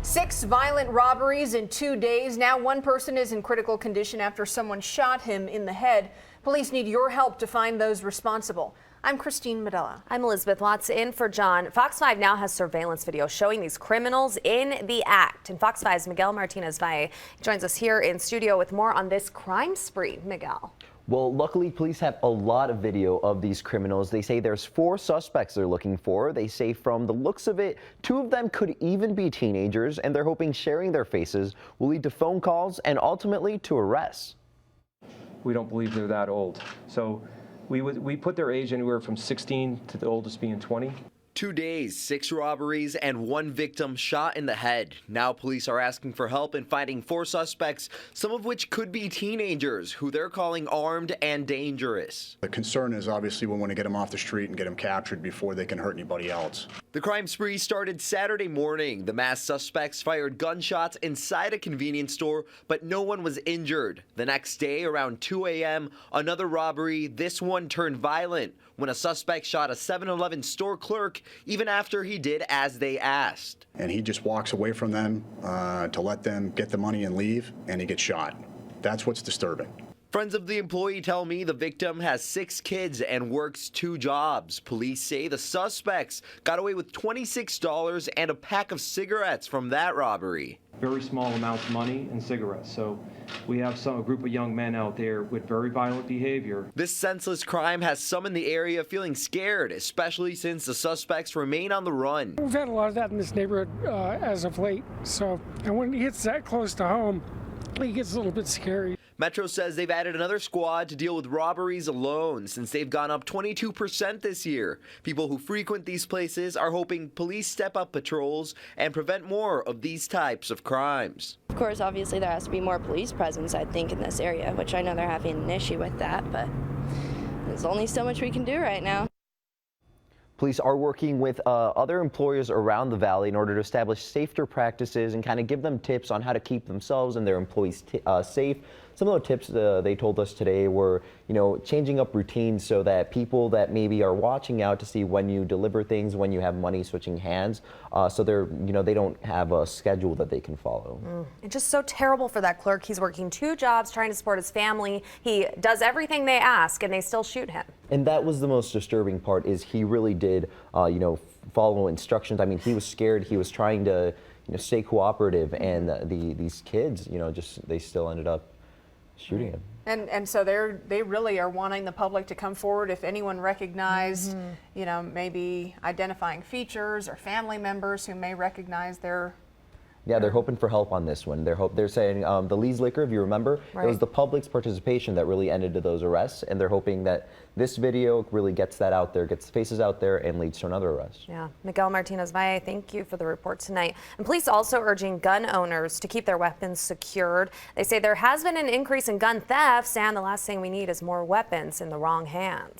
6 violent robberies in 2 days. Now one person is in critical condition after someone shot him in the head. Police need your help to find those responsible. I'm Christine Medella. I'm Elizabeth Watts in for John. Fox 5 now has surveillance video showing these criminals in the act. And Fox 5's Miguel Martinez-Valle joins us here in studio with more on this crime spree. Miguel. Well, luckily, police have a lot of video of these criminals. They say there's 4 suspects they're looking for. They say from the looks of it, 2 of them could even be teenagers, and they're hoping sharing their faces will lead to phone calls and ultimately to arrests. We don't believe they're that old. So we put their age anywhere from 16 to the oldest being 20. 2 days, 6 robberies, and 1 victim shot in the head. Now police are asking for help in finding 4 suspects, some of which could be teenagers, who they're calling armed and dangerous. The concern is obviously we want to get them off the street and get them captured before they can hurt anybody else. The crime spree started Saturday morning. The masked suspects fired gunshots inside a convenience store, but no one was injured. The next day, around 2 a.m., another robbery. This one turned violent when a suspect shot a 7-Eleven store clerk even after he did as they asked. And he just walks away from them to let them get the money and leave, and he gets shot. That's what's disturbing. Friends of the employee tell me the victim has 6 kids and works 2 jobs. Police say the suspects got away with $26 and a pack of cigarettes from that robbery. Very small amounts of money and cigarettes. So we have a group of young men out there with very violent behavior. This senseless crime has some in the area feeling scared, especially since the suspects remain on the run. We've had a lot of that in this neighborhood as of late. And when it gets that close to home, it gets a little bit scary. Metro says they've added another squad to deal with robberies alone since they've gone up 22% this year. People who frequent these places are hoping police step up patrols and prevent more of these types of crimes. Of course, obviously there has to be more police presence, I think, in this area, which I know they're having an issue with that, but there's only so much we can do right now. Police are working with other employers around the valley in order to establish safer practices and kind of give them tips on how to keep themselves and their employees safe. Some of the tips they told us today were, changing up routines so that people that maybe are watching out to see when you deliver things, when you have money switching hands, so they don't have a schedule that they can follow. It's just so terrible for that clerk. He's working 2 jobs, trying to support his family. He does everything they ask, and they still shoot him. And that was the most disturbing part, is he really did, follow instructions. I mean, he was scared. He was trying to, stay cooperative, and these kids, they still ended up shooting him. And so they really are wanting the public to come forward if anyone recognized, maybe identifying features or family members who may recognize their. Yeah, they're hoping for help on this one. They're saying the Lee's Liquor, if you remember, It was the public's participation that really ended to those arrests, and they're hoping that this video really gets that out there, gets faces out there, and leads to another arrest. Yeah, Miguel Martinez-Valle, thank you for the report tonight. And police also urging gun owners to keep their weapons secured. They say there has been an increase in gun thefts, and the last thing we need is more weapons in the wrong hands.